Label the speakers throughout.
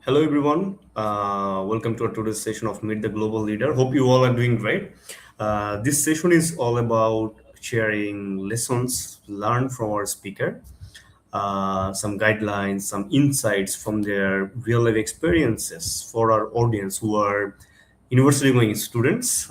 Speaker 1: Hello, everyone. Welcome to our today's session of Meet the Global Leader. Hope you all are doing great. This session is all about sharing lessons learned from our speaker, some guidelines, some insights from their real life experiences for our audience who are university going students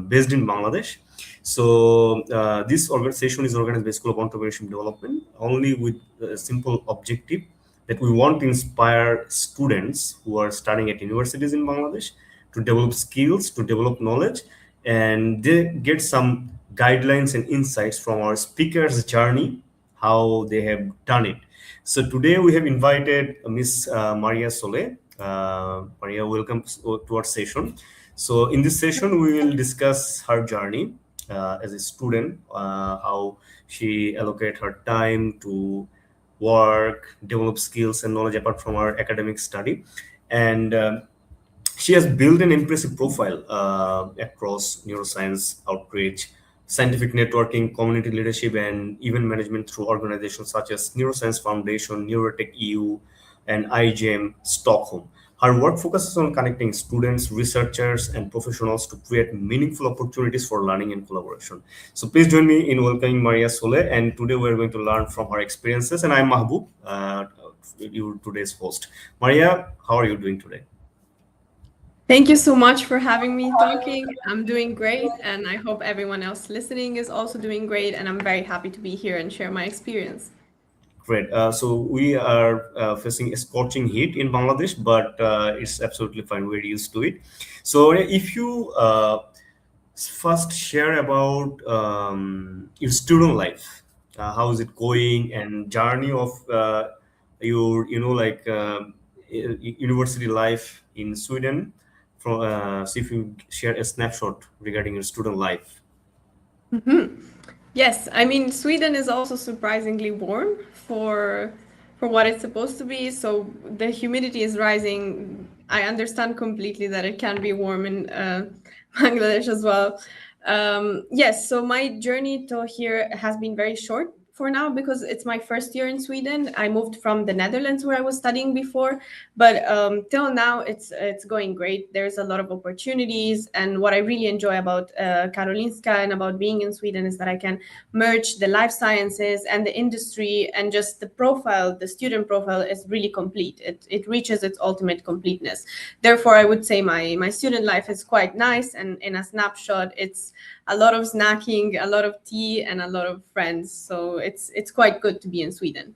Speaker 1: based in Bangladesh. So this organization is organized by School of Entrepreneurship Development only with a simple objective that we want to inspire students who are studying at universities in Bangladesh to develop skills, to develop knowledge, and they get some guidelines and insights from our speaker's journey, how they have done it. So today we have invited Miss Maria Sole. Maria, welcome to our session. So in this session, we will discuss her journey as a student, how she allocate her time to work, develop skills and knowledge apart from her academic study, and she has built an impressive profile across neuroscience outreach, scientific networking, community leadership, and event management through organizations such as Neuroscience Foundation, Neurotech EU, and IGM Stockholm. Her work focuses on connecting students, researchers, and professionals to create meaningful opportunities for learning and collaboration. So please join me in welcoming Maria Sole. And today we're going to learn from her experiences. And I'm Mahbub, your today's host. Maria, how are you doing today?
Speaker 2: Thank you so much for having me talking. I'm doing great, and I hope everyone else listening is also doing great. And I'm very happy to be here and share my experience.
Speaker 1: Great. So we are facing a scorching heat in Bangladesh, but it's absolutely fine. We're used to it. So if you first share about your student life, how is it going, and journey of your, university life in Sweden. From see if you share a snapshot regarding your student life.
Speaker 2: Mhm. Yes, I mean Sweden is also surprisingly warm for what it's supposed to be. So the humidity is rising. I understand completely that it can be warm in Bangladesh as well. Yes, so my journey to here has been very short for now because it's my first year in Sweden. I moved from the Netherlands where I was studying before, but till now it's going great. There's a lot of opportunities, and what I really enjoy about Karolinska and about being in Sweden is that I can merge the life sciences and the industry, and just the profile, the student profile is really complete. It reaches its ultimate completeness. Therefore, I would say my student life is quite nice, and in a snapshot, it's a lot of snacking, a lot of tea, and a lot of friends. So it's quite good to be in Sweden.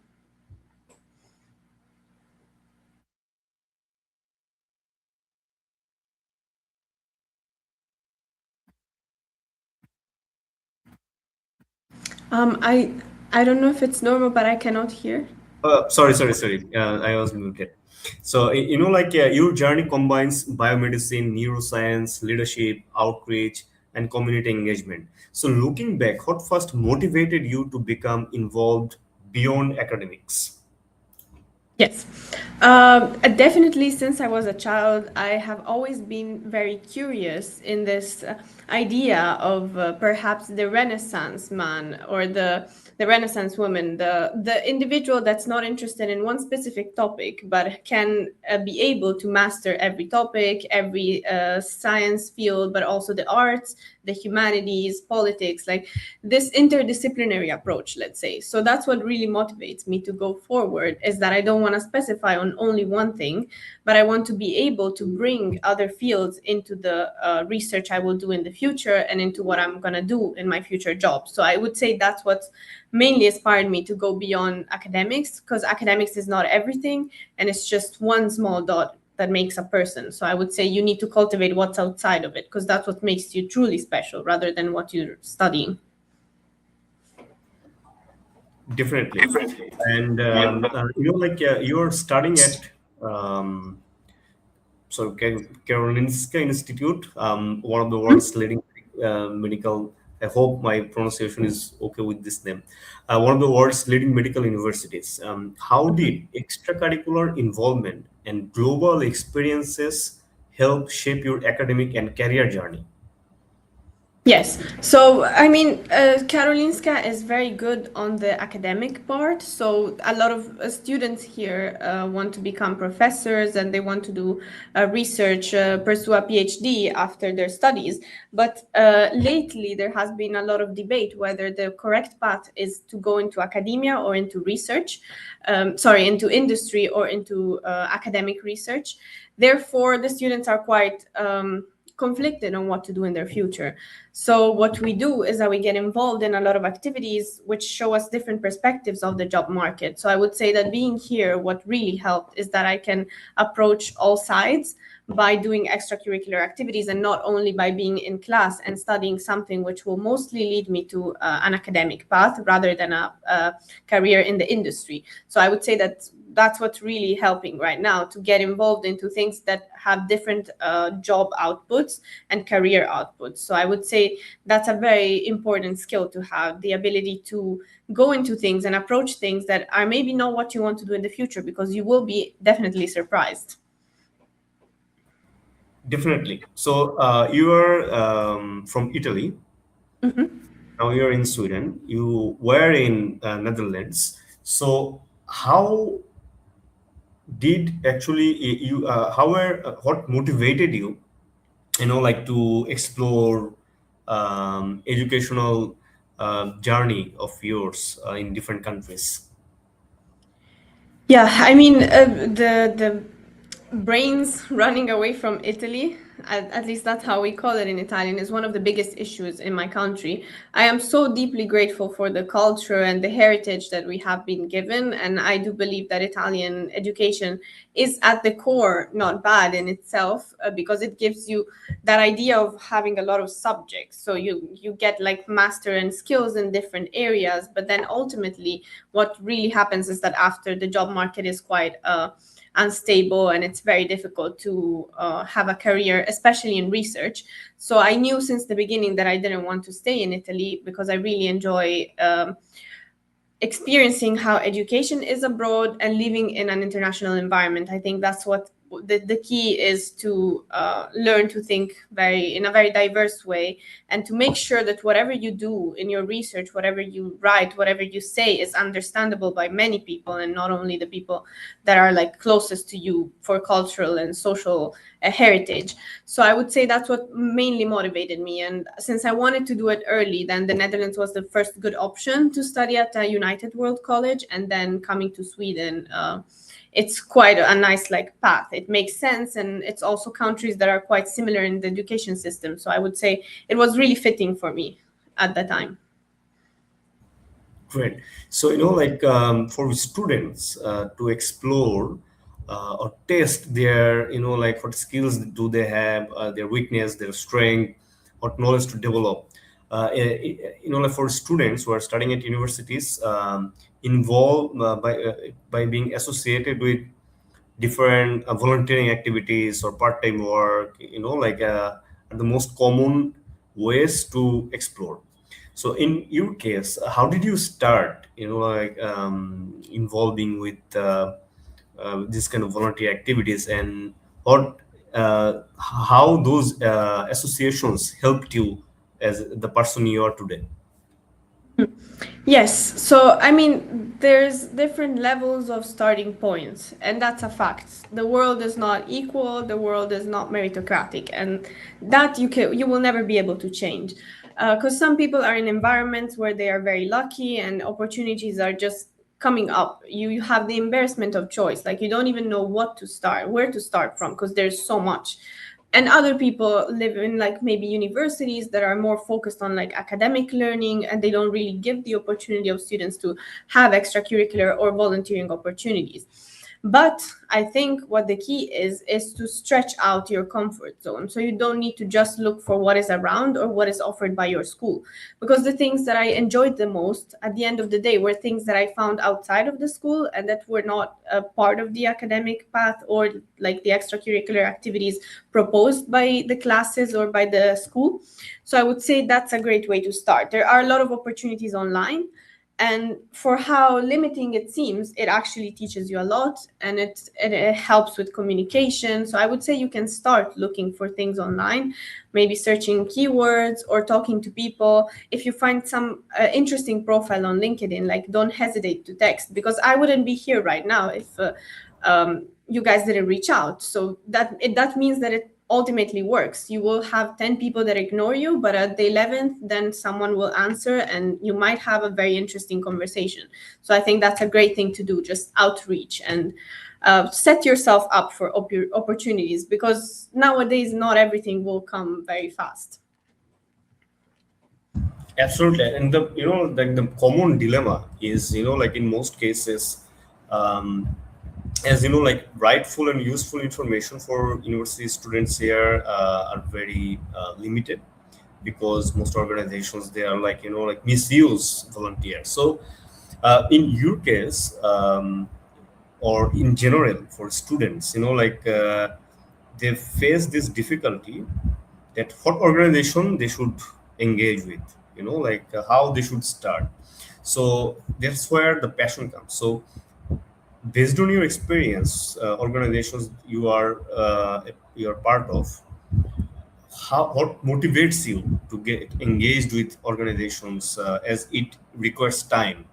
Speaker 2: I don't know if it's normal, but I cannot hear.
Speaker 1: Sorry. I was muted. So, your journey combines biomedicine, neuroscience, leadership, outreach, and community engagement. So, looking back, what first motivated you to become involved beyond academics?
Speaker 2: Yes. Definitely, since I was a child, I have always been very curious in this idea of perhaps the Renaissance man or the Renaissance woman, the individual that's not interested in one specific topic, but can be able to master every topic, every science field, but also the arts, the humanities, politics, like this interdisciplinary approach, let's say. So that's what really motivates me to go forward, is that I don't want to specify on only one thing, but I want to be able to bring other fields into the research I will do in the future and into what I'm going to do in my future job. So I would say that's what's mainly inspired me to go beyond academics, because academics is not everything, and it's just one small dot that makes a person. So I would say you need to cultivate what's outside of it, because that's what makes you truly special rather than what you're studying.
Speaker 1: Definitely. And, you're studying at um, Karolinska Institute, one of the world's leading medical. I hope my pronunciation is okay with this name. One of the world's leading medical universities. How did extracurricular involvement and global experiences help shape your academic and career journey?
Speaker 2: Yes. So, I mean, Karolinska is very good on the academic part. So, a lot of students here want to become professors and they want to do research, pursue a PhD after their studies. But lately, there has been a lot of debate whether the correct path is to go into academia or into research, sorry, into industry or into academic research. Therefore, the students are quite conflicted on what to do in their future. So what we do is that we get involved in a lot of activities which show us different perspectives of the job market. So I would say that being here, what really helped is that I can approach all sides by doing extracurricular activities and not only by being in class and studying something which will mostly lead me to an academic path rather than a career in the industry. So I would say that that's what's really helping right now, to get involved into things that have different job outputs and career outputs. So I would say that's a very important skill to have, the ability to go into things and approach things that are maybe not what you want to do in the future, because you will be definitely surprised.
Speaker 1: Definitely. So you are from Italy. Now you're in Sweden. You were in Netherlands. So how did actually you how were what motivated you, like to explore educational journey of yours in different countries?
Speaker 2: Yeah, I mean, the brains running away from Italy, at least that's how we call it in Italian, is one of the biggest issues in my country. I am so deeply grateful for the culture and the heritage that we have been given, and I do believe that Italian education is at the core not bad in itself, because it gives you that idea of having a lot of subjects. So you get like master and skills in different areas, but then ultimately what really happens is that after, the job market is quite unstable and it's very difficult to have a career, especially in research. So I knew since the beginning that I didn't want to stay in Italy, because I really enjoy experiencing how education is abroad and living in an international environment. I think that's what the key is, to learn to think very in a very diverse way, and to make sure that whatever you do in your research, whatever you write, whatever you say is understandable by many people, and not only the people that are like closest to you for cultural and social heritage. So I would say that's what mainly motivated me. And since I wanted to do it early, then the Netherlands was the first good option to study at a United World College. And then coming to Sweden, it's quite a nice like path. It makes sense, and it's also countries that are quite similar in the education system. So I would say it was really fitting for me at the time.
Speaker 1: Great. So, like for students to explore or test their, like what skills do they have, their weakness, their strength, what knowledge to develop. Like for students who are studying at universities, involved by being associated with different volunteering activities or part-time work, like are the most common ways to explore. So in your case, how did you start, like involving with this kind of volunteer activities, and what how those associations helped you as the person you are today?
Speaker 2: Yes, so I mean, there's different levels of starting points, and that's a fact. The world is not equal, the world is not meritocratic, and that you will never be able to change. Because some people are in environments where they are very lucky and opportunities are just coming up. You have the embarrassment of choice, like you don't even know what to start, where to start from, because there's so much. And other people live in like maybe universities that are more focused on like academic learning, and they don't really give the opportunity of students to have extracurricular or volunteering opportunities. But I think what the key is to stretch out your comfort zone, so you don't need to just look for what is around or what is offered by your school, because the things that I enjoyed the most at the end of the day were things that I found outside of the school and that were not a part of the academic path or like the extracurricular activities proposed by the classes or by the school. So I would say that's a great way to start. There are a lot of opportunities online, And for how limiting it seems, it actually teaches you a lot, and it helps with communication. So I would say you can start looking for things online, maybe searching keywords or talking to people. If you find some interesting profile on LinkedIn, like, don't hesitate to text, because I wouldn't be here right now if you guys didn't reach out. So that means that it ultimately works. You will have 10 people that ignore you, but at the 11th, then someone will answer and you might have a very interesting conversation. So I think that's a great thing to do, just outreach and set yourself up for opportunities, because nowadays not everything will come very fast.
Speaker 1: Absolutely, and the like the common dilemma is like in most cases, um, as like rightful and useful information for university students here are very limited, because most organizations, they are like like misuse volunteers. So in your case, or in general for students, like they face this difficulty, that what organization they should engage with, like how they should start. So that's where the passion comes. So based on your experience, organizations you are part of, how what motivates you to get engaged with organizations, as it requires time.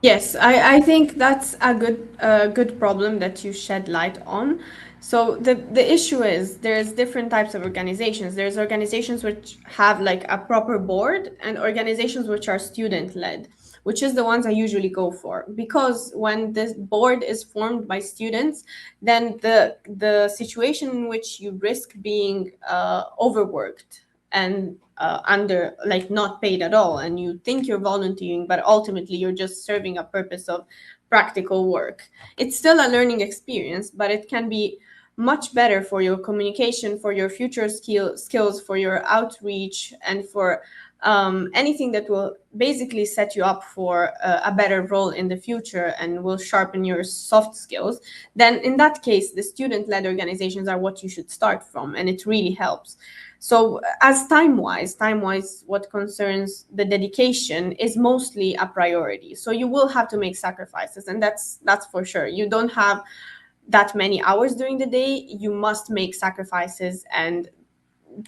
Speaker 2: Yes, I think that's a good problem that you shed light on. So the issue is there's different types of organizations. There's organizations which have like a proper board, and organizations which are student led, which is the ones I usually go for, because when this board is formed by students, then the situation in which you risk being overworked and under, like, not paid at all, and you think you're volunteering, but ultimately you're just serving a purpose of practical work. It's still a learning experience, but it can be much better for your communication, for your future skills, for your outreach, and for anything that will basically set you up for a better role in the future and will sharpen your soft skills. Then in that case, the student-led organizations are what you should start from, and it really helps. So as time wise, what concerns the dedication is mostly a priority. So you will have to make sacrifices, and that's for sure. You don't have that many hours during the day. You must make sacrifices and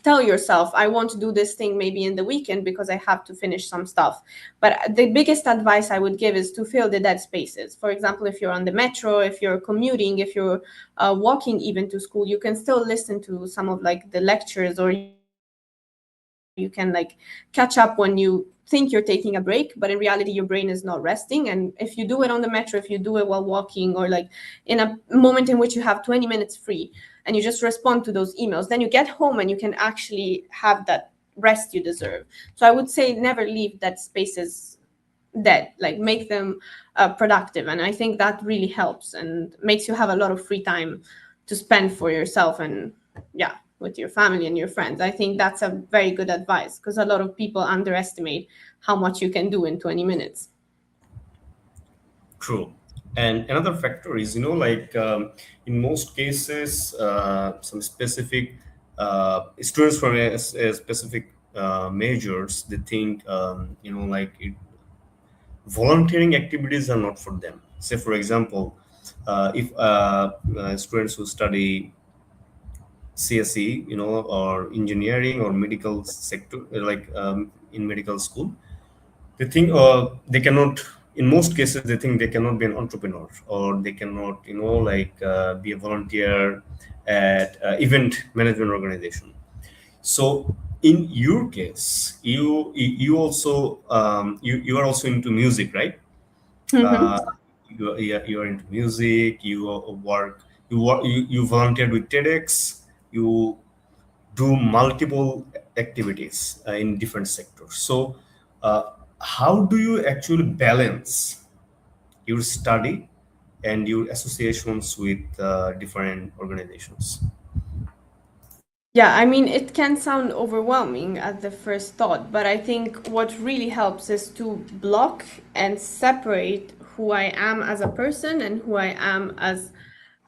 Speaker 2: tell yourself, I want to do this thing maybe in the weekend because I have to finish some stuff. But the biggest advice I would give is to fill the dead spaces. For example, if you're on the metro, if you're commuting, if you're walking even to school, you can still listen to some of like the lectures, or you can like catch up when you think you're taking a break, but in reality your brain is not resting. And if you do it on the metro, if you do it while walking, or like in a moment in which you have 20 minutes free, and you just respond to those emails, then you get home and you can actually have that rest you deserve. So I would say never leave that spaces dead, like make them productive. And I think that really helps and makes you have a lot of free time to spend for yourself and, yeah, with your family and your friends. I think that's a very good advice, because a lot of people underestimate how much you can do in 20 minutes.
Speaker 1: True. And another factor is, like in most cases, some specific students from a specific majors, they think, like volunteering activities are not for them. Say, for example, if students who study CSE, or engineering or medical sector, like in medical school, they think they cannot, in most cases they think they cannot be an entrepreneur, or they cannot like be a volunteer at event management organization. So in your case, you also you are also into music, right?
Speaker 2: Mhm.
Speaker 1: uh, you are into music, you volunteered with TEDx, you do multiple activities in different sectors. So, uh, how do you actually balance your study and your associations with different organizations?
Speaker 2: Yeah, I mean, it can sound overwhelming at the first thought, but I think what really helps is to block and separate who I am as a person and who I am as,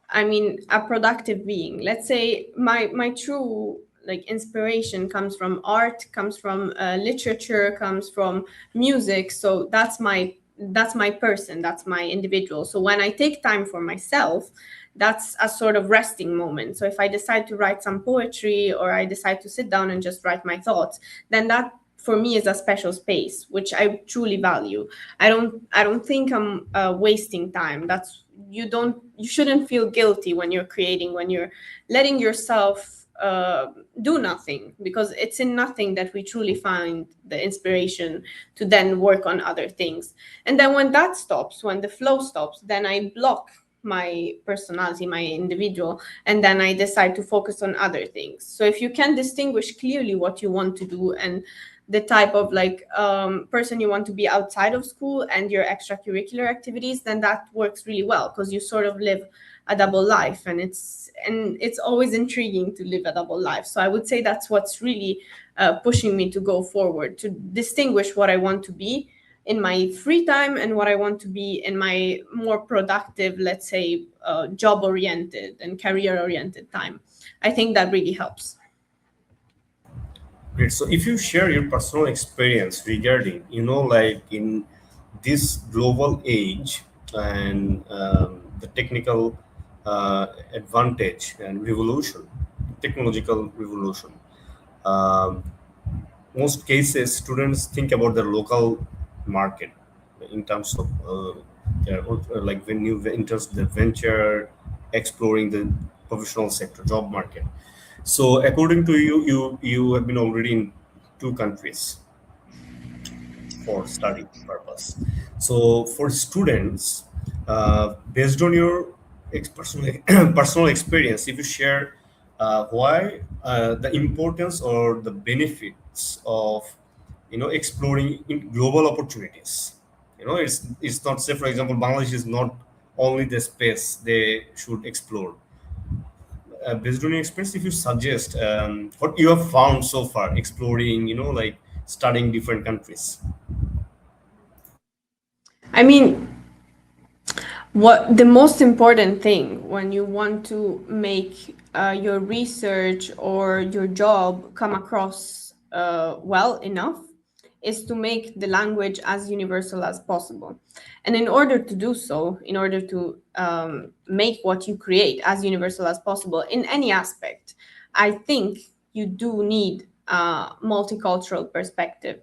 Speaker 2: I mean, a productive being. Let's say my true like inspiration comes from art, comes from literature, comes from music. So that's my person, that's my individual. So when I take time for myself, that's a sort of resting moment. So if I decide to write some poetry, or I decide to sit down and just write my thoughts, then that for me is a special space which I truly value. I don't think I'm wasting time. That's you shouldn't feel guilty when you're creating, when you're letting yourself do nothing, because it's in nothing that we truly find the inspiration to then work on other things. And then when that stops, when the flow stops, then I block my personality, my individual, and then I decide to focus on other things. So if you can distinguish clearly what you want to do, and the type of like person you want to be outside of school and your extracurricular activities, then that works really well, because you sort of live a double life, and it's always intriguing to live a double life. So I would say that's what's really pushing me to go forward, to distinguish what I want to be in my free time and what I want to be in my more productive, let's say, job oriented and career oriented time. I think that really helps.
Speaker 1: Great. So if you share your personal experience regarding, like in this global age and the technical advantage and revolution, technological revolution, um, most cases students think about their local market in terms of like when you enter the venture, exploring the professional sector, job market. So according to you, you have been already in two countries for study purpose. So for students, based on your personal personal experience, if you share why the importance or the benefits of exploring in global opportunities. It's not, say for example, Bangladesh is not only the space they should explore. Based on your experience, if you suggest what you have found so far exploring, like studying different countries.
Speaker 2: I mean, what the most important thing when you want to make your research or your job come across well enough is to make the language as universal as possible. And in order to do so, in order to make what you create as universal as possible in any aspect, I think you do need a multicultural perspective.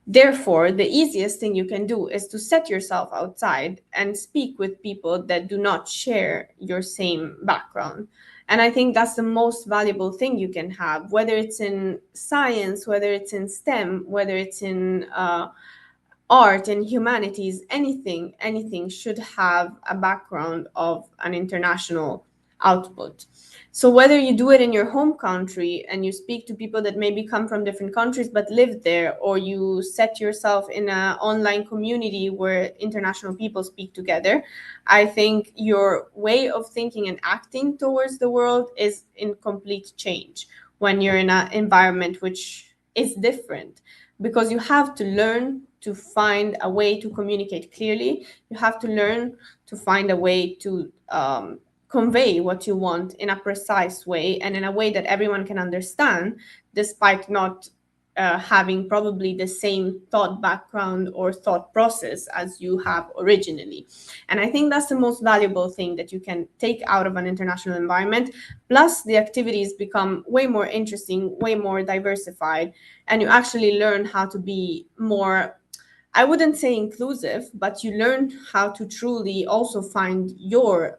Speaker 2: Therefore, the easiest thing you can do is to set yourself outside and speak with people that do not share your same background. And I think that's the most valuable thing you can have, whether it's in science, whether it's in STEM, whether it's in art and humanities, anything should have a background of an international output. So whether you do it in your home country and you speak to people that maybe come from different countries but live there, or you set yourself in an online community where international people speak together, I think your way of thinking and acting towards the world is in complete change when you're in an environment which is different, because you have to learn to find a way to communicate clearly. You have to learn to find a way to convey what you want in a precise way and in a way that everyone can understand, despite not having probably the same thought background or thought process as you have originally. And I think that's the most valuable thing that you can take out of an international environment. Plus, the activities become way more interesting, way more diversified, and you actually learn how to be more, I wouldn't say inclusive, but you learn how to truly also find your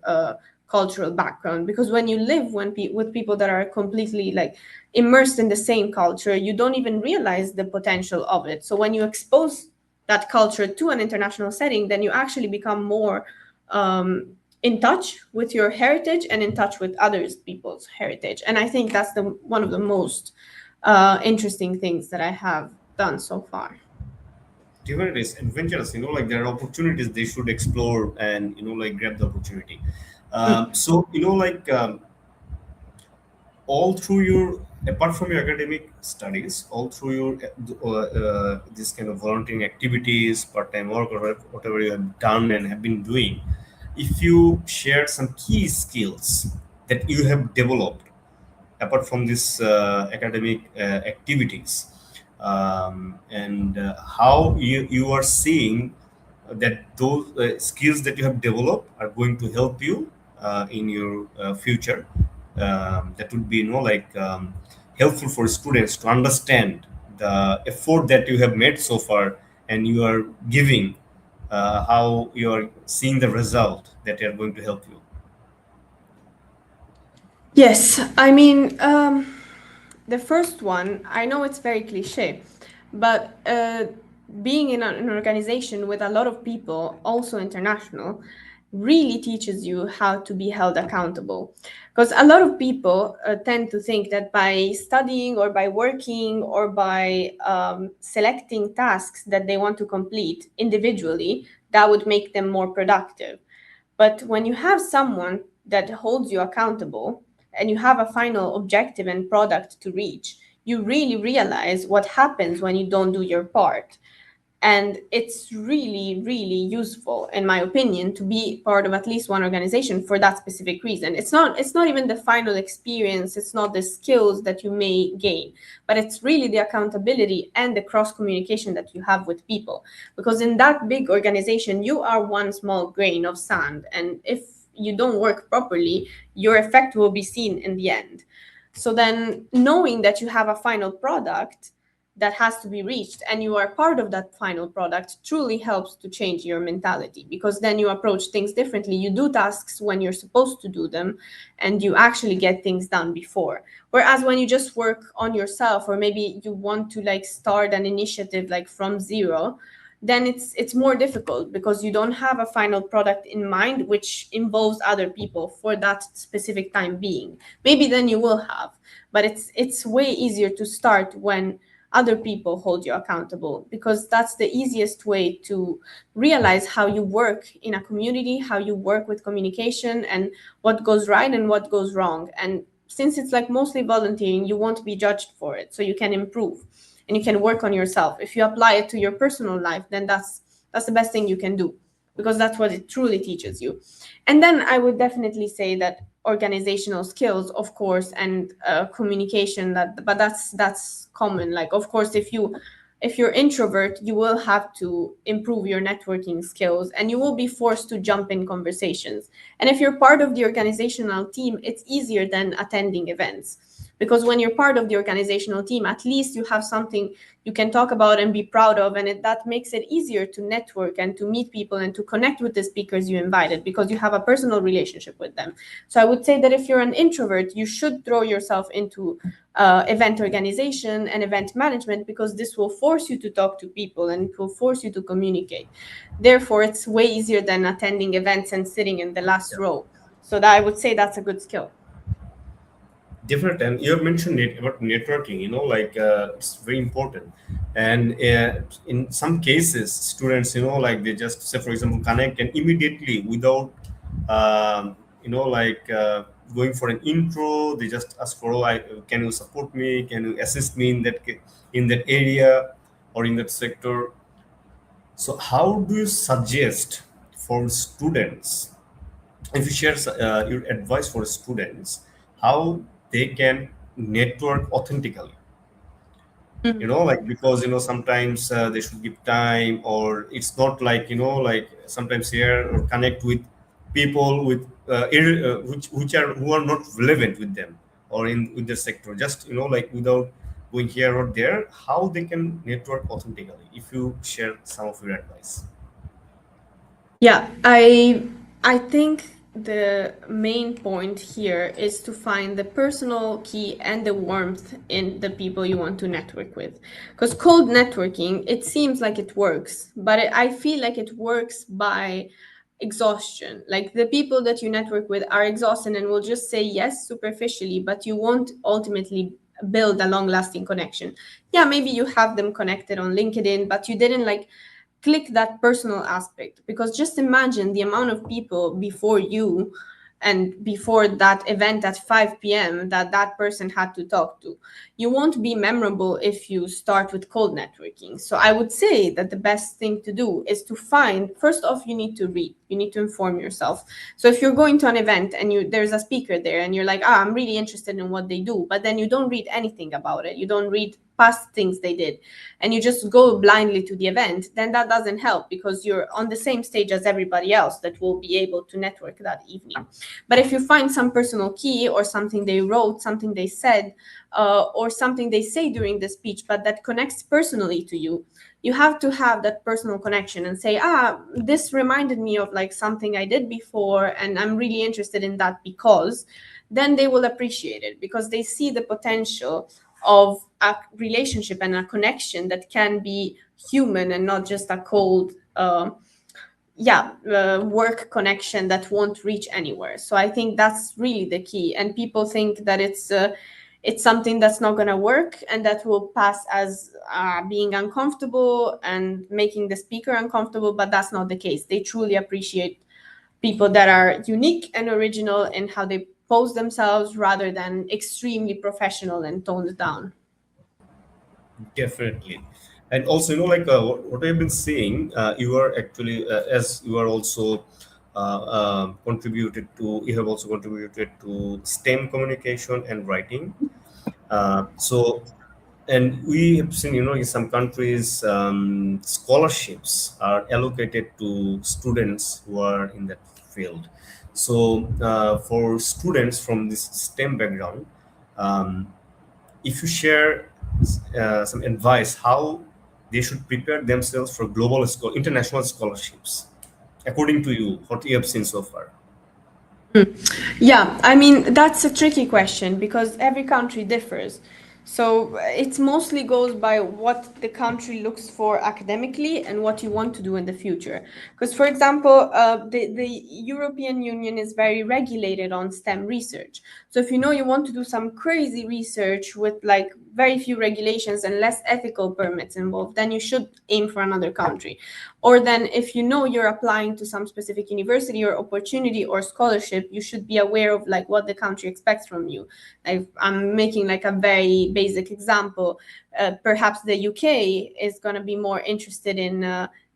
Speaker 2: cultural background. Because when you live with people that are completely like immersed in the same culture, you don't even realize the potential of it. So when you expose that culture to an international setting, then you actually become more in touch with your heritage and in touch with others people's heritage. And I think that's the one of the most interesting things that I have done so far.
Speaker 1: Given it is adventurous, like there are opportunities they should explore and like grab the opportunity. So like all through your, apart from your academic studies, all through your this kind of volunteering activities, part-time work, or whatever you have done and have been doing, if you share some key skills that you have developed apart from this academic activities, and how you are seeing that those skills that you have developed are going to help you in your future. That would be, helpful for students to understand the effort that you have made so far, and you are giving, how you are seeing the result that are going to help you.
Speaker 2: Yes, I mean, the first one, I know it's very cliche, but being in an organization with a lot of people, also international, really teaches you how to be held accountable. Because a lot of people tend to think that by studying or by working or by selecting tasks that they want to complete individually, that would make them more productive. But when you have someone that holds you accountable and you have a final objective and product to reach, you really realize what happens when you don't do your part. And it's really, really useful, in my opinion, to be part of at least one organization for that specific reason. It's not even the final experience, it's not the skills that you may gain, but it's really the accountability and the cross communication that you have with people. Because in that big organization, you are one small grain of sand, and if you don't work properly, your effect will be seen in the end. So then, knowing that you have a final product that has to be reached and you are part of that final product truly helps to change your mentality, because then you approach things differently. You do tasks when you're supposed to do them, and you actually get things done before. Whereas when you just work on yourself, or maybe you want to like start an initiative like from zero, then it's more difficult because you don't have a final product in mind which involves other people for that specific time being. Maybe then you will have, but it's way easier to start when other people hold you accountable, because that's the easiest way to realize how you work in a community, how you work with communication, and what goes right and what goes wrong. And since it's like mostly volunteering, you won't be judged for it, so you can improve and you can work on yourself. If you apply it to your personal life, then that's the best thing you can do, because that's what it truly teaches you. And then I would definitely say that organizational skills, of course, and communication, that but that's common. Like, of course, if you're introvert, you will have to improve your networking skills and you will be forced to jump in conversations. And if you're part of the organizational team, it's easier than attending events, because when you're part of the organizational team, at least you have something you can talk about and be proud of, and that makes it easier to network and to meet people and to connect with the speakers you invited, because you have a personal relationship with them. So I would say that if you're an introvert, you should throw yourself into event organization and event management, because this will force you to talk to people and it will force you to communicate. Therefore, it's way easier than attending events and sitting in the last row. So that I would say that's a good skill.
Speaker 1: Definitely, and you have mentioned it about networking. It's very important, and in some cases, students, they just say, for example, connect and immediately without, going for an intro, they just ask for, oh, can you support me? Can you assist me in that area or in that sector? So, how do you suggest for students, if you share your advice for students, how they can network authentically? Because sometimes they should give time, or it's not like, sometimes share or connect with people with which are who are not relevant with them or in with the sector, just without going here or there, how they can network authentically, if you share some of your advice.
Speaker 2: Yeah, I think the main point here is to find the personal key and the warmth in the people you want to network with. Because cold networking, it seems like it works, but I feel like it works by exhaustion. Like the people that you network with are exhausted and will just say yes superficially, but you won't ultimately build a long-lasting connection. Yeah, maybe you have them connected on LinkedIn, but you didn't like click that personal aspect, because just imagine the amount of people before you and before that event at 5 p.m. that person had to talk to. You won't be memorable if you start with cold networking. So I would say that the best thing to do is to find, first off, you need to read. You need to inform yourself. So if you're going to an event and there's a speaker there and you're like, I'm really interested in what they do, but then you don't read anything about it, you don't read past things they did, and you just go blindly to the event, then that doesn't help, because you're on the same stage as everybody else that will be able to network that evening. But if you find some personal key, or something they wrote, something they said, or something they say during the speech, but that connects personally to you, you have to have that personal connection and say, this reminded me of like something I did before, and I'm really interested in that, because then they will appreciate it, because they see the potential of a relationship and a connection that can be human and not just a cold work connection that won't reach anywhere. So I think that's really the key. And people think that it's something that's not going to work and that will pass as being uncomfortable and making the speaker uncomfortable, but that's not the case. They truly appreciate people that are unique and original in how they pose themselves, rather than extremely professional and toned down.
Speaker 1: Definitely. And also, what I've been seeing, you are actually, as you are also you have also contributed to STEM communication and writing. So, and we have seen, in some countries, scholarships are allocated to students who are in that field. So, for students from this STEM background, um, if you share some advice how they should prepare themselves for international scholarships, according to you, what you have seen so far.
Speaker 2: Yeah, I mean, that's a tricky question because every country differs. So it mostly goes by what the country looks for academically and what you want to do in the future. Because, for example, the European Union is very regulated on STEM research. So if you know you want to do some crazy research with like very few regulations and less ethical permits involved, then you should aim for another country. Or then if you know you're applying to some specific university or opportunity or scholarship, you should be aware of like what the country expects from you. I'm making like a very basic example. Perhaps the UK is going to be more interested in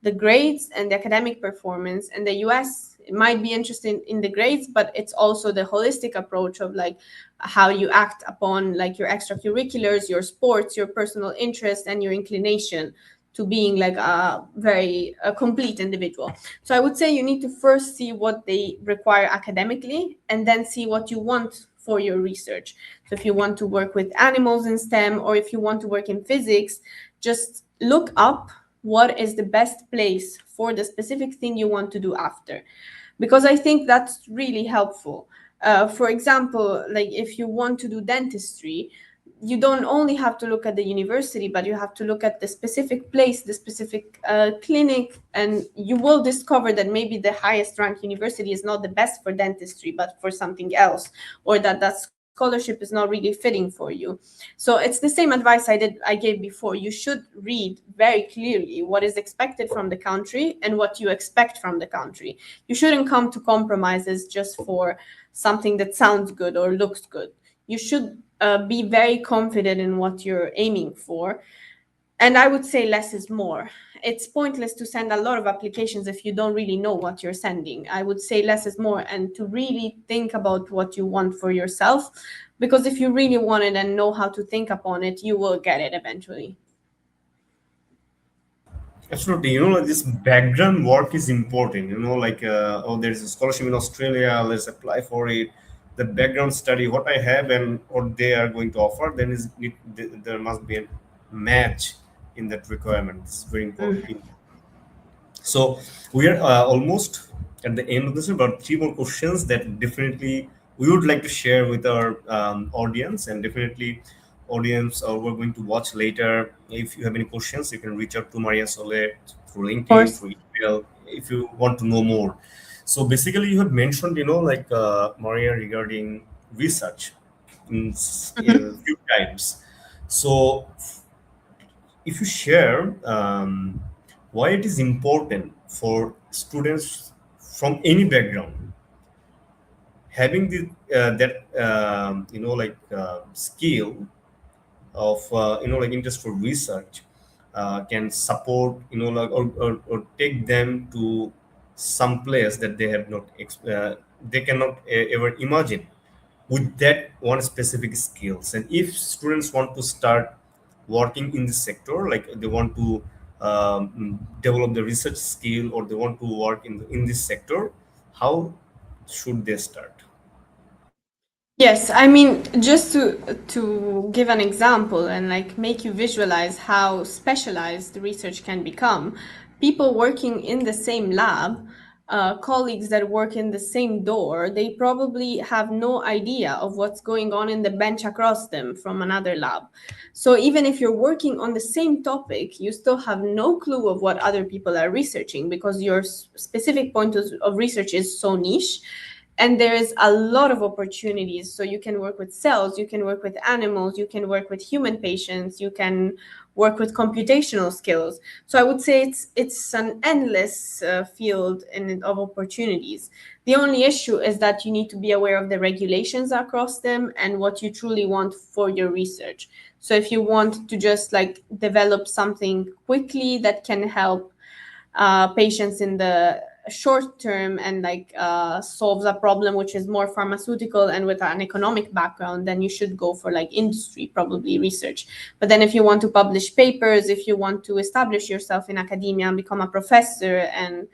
Speaker 2: the grades and the academic performance, and the US might be interested in the grades, but it's also the holistic approach of like how you act upon like your extracurriculars, your sports, your personal interest, and your inclination to being like a complete individual. So I would say you need to first see what they require academically, and then see what you want for your research. So if you want to work with animals in STEM, or if you want to work in physics, just look up what is the best place for the specific thing you want to do after, because I think that's really helpful. For example, like if you want to do dentistry, you don't only have to look at the university, but you have to look at the specific place, the specific clinic, and you will discover that maybe the highest ranked university is not the best for dentistry, but for something else, or that scholarship is not really fitting for you. So it's the same advice I gave before. You should read very clearly what is expected from the country and what you expect from the country. You shouldn't come to compromises just for something that sounds good or looks good. You should be very confident in what you're aiming for. And I would say less is more. It's pointless to send a lot of applications if you don't really know what you're sending. I would say less is more, and to really think about what you want for yourself. Because if you really want it and know how to think upon it, you will get it eventually.
Speaker 1: Absolutely. Like this background work is important. There's a scholarship in Australia, let's apply for it. The background study, what I have and what they are going to offer, then there must be a match in that requirement. It's very important. So we are almost at the end of this, about three more questions that definitely we would like to share with our audience, and definitely audience we're going to watch later. If you have any questions, you can reach out to Maria Sole through
Speaker 2: Of
Speaker 1: LinkedIn,
Speaker 2: course.
Speaker 1: through email, if you want to know more. So basically, you have mentioned, Maria, regarding research in few times. So if you share why it is important for students from any background having that skill of interest for research can support, or take them to some place that they have not they cannot ever imagine with that one specific skills. And if students want to start working in this sector, like they want to develop the research skill, or they want to work in this sector, how should they start?
Speaker 2: Yes, I mean, just to give an example and like make you visualize how specialized research can become, people working in the same lab, colleagues that work in the same door, they probably have no idea of what's going on in the bench across them from another lab. So even if you're working on the same topic, you still have no clue of what other people are researching because your specific point of research is so niche, and there is a lot of opportunities. So you can work with cells, you can work with animals, you can work with human patients, you can work with computational skills. So I would say it's an endless field of opportunities. The only issue is that you need to be aware of the regulations across them and what you truly want for your research. So if you want to just like develop something quickly that can help patients in the short term and like solves a problem which is more pharmaceutical and with an economic background, then you should go for like industry, probably research. But then if you want to publish papers, if you want to establish yourself in academia and become a professor and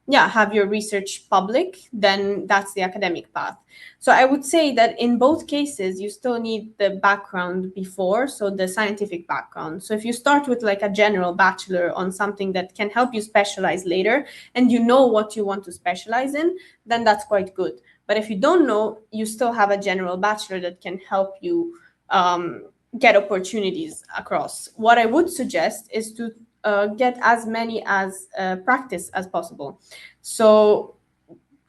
Speaker 2: yeah, have your research public, then that's the academic path. So I would say that in both cases, you still need the background before, so the scientific background. So if you start with like a general bachelor on something that can help you specialize later, and you know what you want to specialize in, then that's quite good. But if you don't know, you still have a general bachelor that can help you um, get opportunities across. What I would suggest is to get as many as practice as possible. So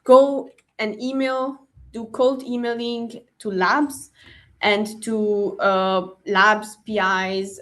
Speaker 2: go and email, do cold emailing to labs and to labs, PIs,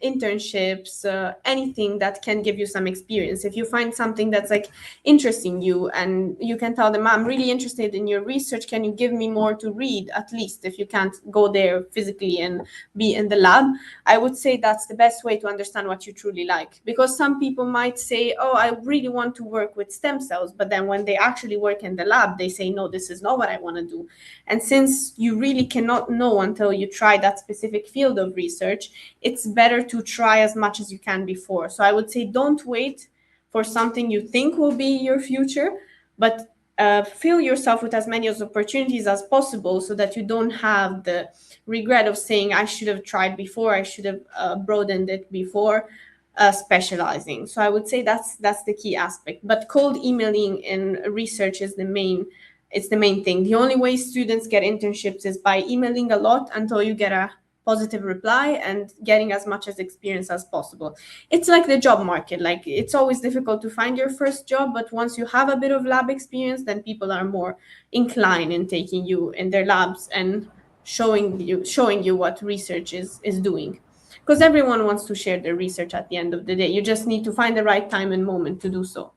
Speaker 2: internships, anything that can give you some experience. If you find something that's like interesting you and you can tell them, I'm really interested in your research, can you give me more to read, at least if you can't go there physically and be in the lab? I would say that's the best way to understand what you truly like. Because some people might say, oh, I really want to work with stem cells, but then when they actually work in the lab, they say, no, this is not what I want to do. And since you really cannot know until you try that specific field of research, it's better to try as much as you can before. So I would say don't wait for something you think will be your future, but fill yourself with as many as opportunities as possible so that you don't have the regret of saying, I should have tried before, I should have broadened it before specializing. So I would say that's the key aspect. But cold emailing in research is the main, it's the main thing. The only way students get internships is by emailing a lot until you get a positive reply and getting as much as experience as possible. It's like the job market. Like it's always difficult to find your first job, but once you have a bit of lab experience, then people are more inclined in taking you in their labs and showing you what research is doing. Because everyone wants to share their research at the end of the day. You just need to find the right time and moment to do so.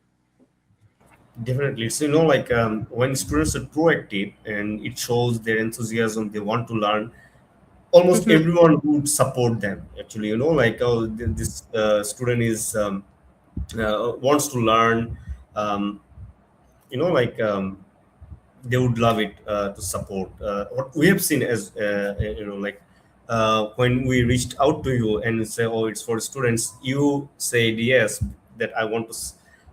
Speaker 1: Definitely. It's, like when students are proactive and it shows their enthusiasm, they want to learn, almost everyone would support them. Actually, like, oh, this student is wants to learn, um, like, they would love it to support. What we have seen as, like, when we reached out to you and say, oh, it's for students, you said yes, that I want to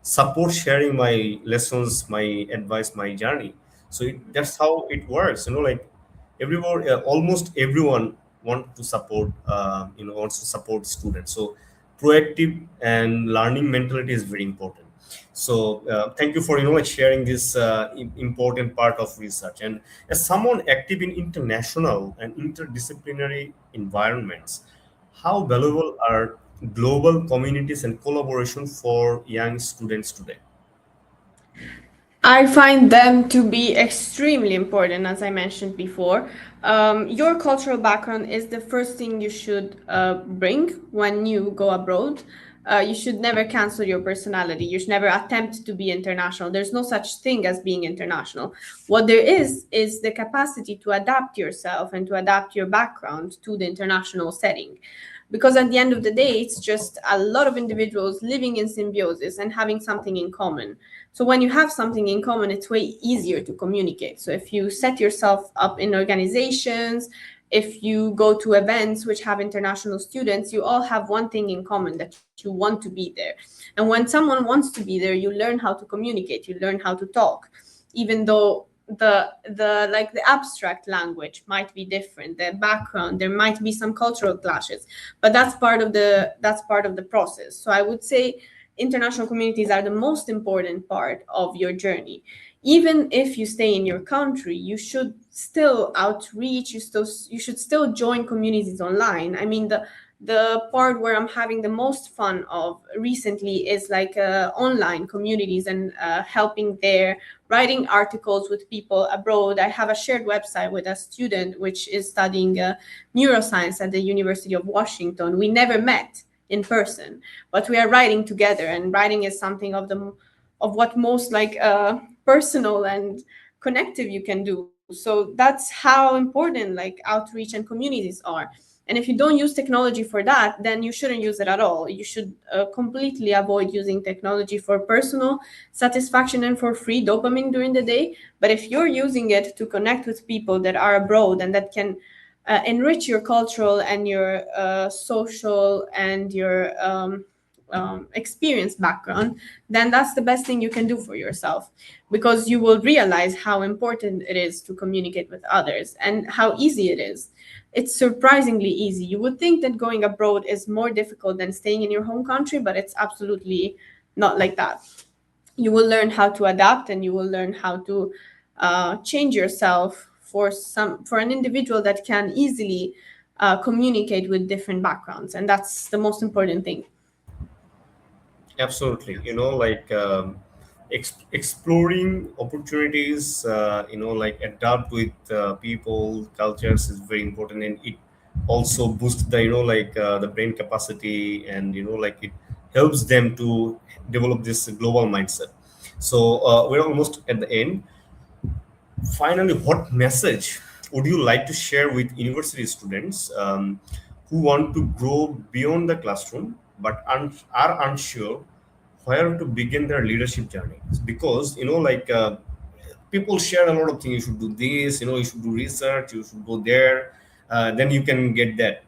Speaker 1: support sharing my lessons, my advice, my journey. So that's how it works. Like everyone, almost everyone wants to support students. So proactive and learning mentality is very important. So thank you for like sharing this important part of research. And as someone active in international and interdisciplinary environments, how valuable are global communities and collaboration for young students today?
Speaker 2: I find them to be extremely important, as I mentioned before. Your cultural background is the first thing you should bring when you go abroad. You should never cancel your personality. You should never attempt to be international. There's no such thing as being international. What there is the capacity to adapt yourself and to adapt your background to the international setting. because at the end of the day, it's just a lot of individuals living in symbiosis and having something in common. So when you have something in common, it's way easier to communicate. So if you set yourself up in organizations, if you go to events which have international students, you all have one thing in common, that you want to be there. And when someone wants to be there, you learn how to communicate, you learn how to talk, even though the abstract language might be different, the background, there might be some cultural clashes, but that's part of the process. So I would say international communities are the most important part of your journey. Even if you stay in your country, you should still outreach, you should still join communities online. I mean, the part where I'm having the most fun of recently is like online communities, and helping there, writing articles with people abroad. I have a shared website with a student which is studying neuroscience at the University of Washington. We never met in person, but we are writing together, and writing is something of what most like personal and connective you can do. So that's how important like outreach and communities are. And if you don't use technology for that, then you shouldn't use it at all. You should completely avoid using technology for personal satisfaction and for free dopamine during the day. But if you're using it to connect with people that are abroad and that can enrich your cultural and your social and your experience background, then that's the best thing you can do for yourself, because you will realize how important it is to communicate with others and how easy it is. It's surprisingly easy. You would think that going abroad is more difficult than staying in your home country, but it's absolutely not like that. You will learn how to adapt, and you will learn how to change yourself for an individual that can easily communicate with different backgrounds, and that's the most important thing.
Speaker 1: Absolutely. Exploring opportunities, like adapt with people, cultures is very important, and it also boosts the, the brain capacity, and, like it helps them to develop this global mindset. So we're almost at the end. Finally, what message would you like to share with university students who want to grow beyond the classroom but are unsure where to begin their leadership journey? Because, people share a lot of things. You should do this, you should do research, you should go there, then you can get that.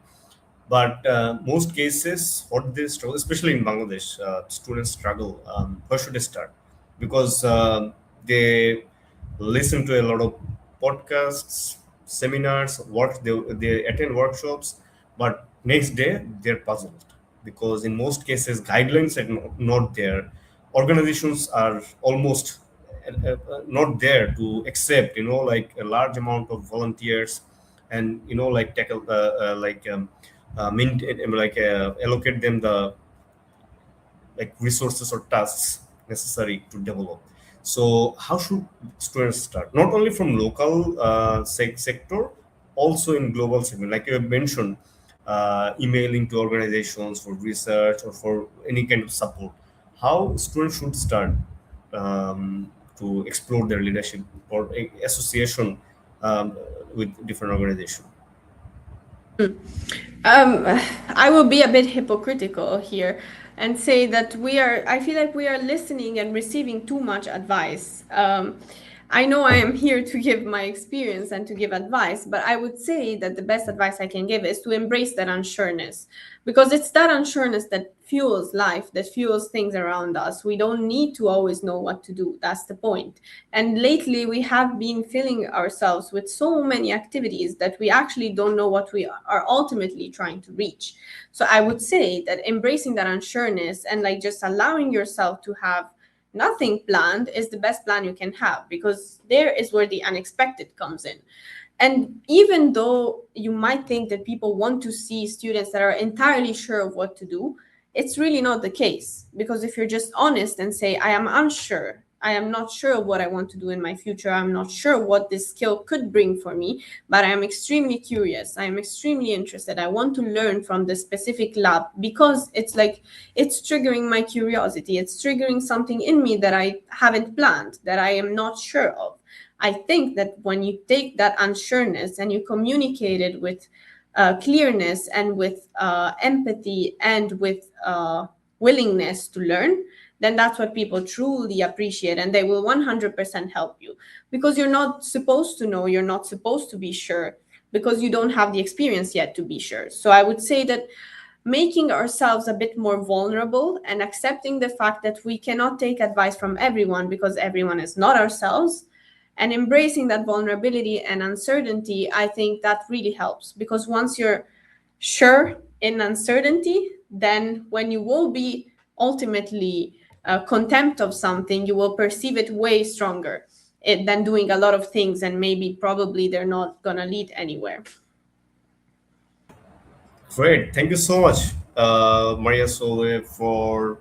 Speaker 1: But most cases, what they struggle, especially in Bangladesh, students struggle. Where should they start? Because they listen to a lot of podcasts, seminars, they attend workshops, but next day they're puzzled because in most cases guidelines are not there. Organizations are almost not there to accept, like a large amount of volunteers, and like tackle allocate them the like resources or tasks necessary to develop. So how should students start? Not only from local sector, also in global segment. Like you have mentioned, emailing to organizations for research or for any kind of support. How students should start to explore their leadership or association with different organizations.
Speaker 2: Um, I will be a bit hypocritical here and say that I feel like we are listening and receiving too much advice. I know I am here to give my experience and to give advice, but I would say that the best advice I can give is to embrace that unsureness, because it's that unsureness that fuels life, that fuels things around us. We don't need to always know what to do. That's the point. And lately, we have been filling ourselves with so many activities that we actually don't know what we are ultimately trying to reach. So I would say that embracing that unsureness and like just allowing yourself to have nothing planned is the best plan you can have, because there is where the unexpected comes in. And even though you might think that people want to see students that are entirely sure of what to do, it's really not the case. Because if you're just honest and say, I am unsure, I am not sure of what I want to do in my future, I'm not sure what this skill could bring for me, but I am extremely curious, I am extremely interested, I want to learn from this specific lab because it's like, it's triggering my curiosity, it's triggering something in me that I haven't planned, that I am not sure of. I think that when you take that unsureness and you communicate it with clearness and with empathy and with willingness to learn, then that's what people truly appreciate, and they will 100% help you, because you're not supposed to know, you're not supposed to be sure, because you don't have the experience yet to be sure. So I would say that making ourselves a bit more vulnerable and accepting the fact that we cannot take advice from everyone because everyone is not ourselves, and embracing that vulnerability and uncertainty, I think that really helps, because once you're sure in uncertainty, then when you will be ultimately contempt of something, you will perceive it way stronger than doing a lot of things and maybe probably they're not going to lead anywhere.
Speaker 1: Great. Thank you so much, Maria Sole, for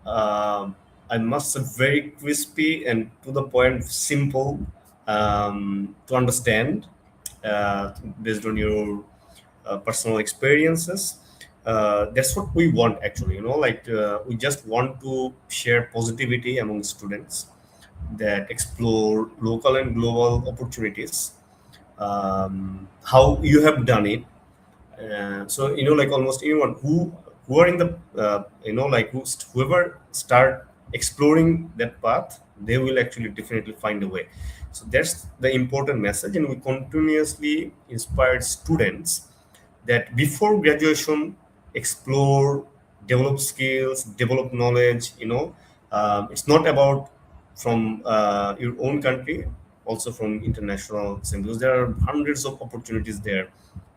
Speaker 1: um, I must say very crispy and to the point, simple to understand based on your personal experiences. That's what we want actually. Like we just want to share positivity among students that explore local and global opportunities. How you have done it, so like almost anyone who are in the like whoever start exploring that path, they will actually definitely find a way. So that's the important message, and we continuously inspire students that before graduation, explore, develop skills, develop knowledge. It's not about from your own country, also from international scene, because there are hundreds of opportunities there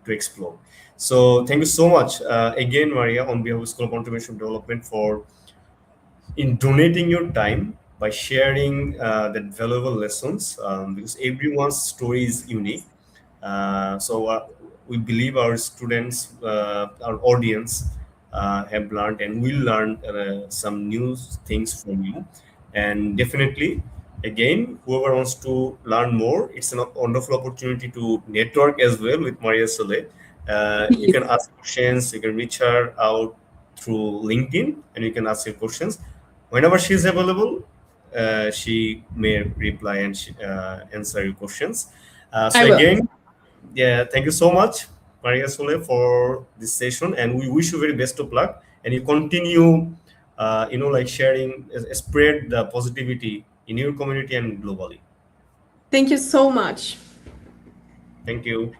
Speaker 1: to explore. So thank you so much again, Maria, on behalf of School of Entrepreneurship Development, for in donating your time by sharing that valuable lessons, because everyone's story is unique. So we believe our students, our audience, have learned and will learn some new things from you. And definitely, again, whoever wants to learn more, it's a wonderful opportunity to network as well with Maria Soleil. You can
Speaker 2: Please.
Speaker 1: ask questions, you can reach her out through LinkedIn, and you can ask your questions. Whenever she is available, she may reply and answer your questions.
Speaker 2: I
Speaker 1: So
Speaker 2: will.
Speaker 1: again, yeah, thank you so much, Maria Sole, for this session, and we wish you very best of luck. And you continue, like sharing, spread the positivity in your community and globally.
Speaker 2: Thank you so much.
Speaker 1: Thank you.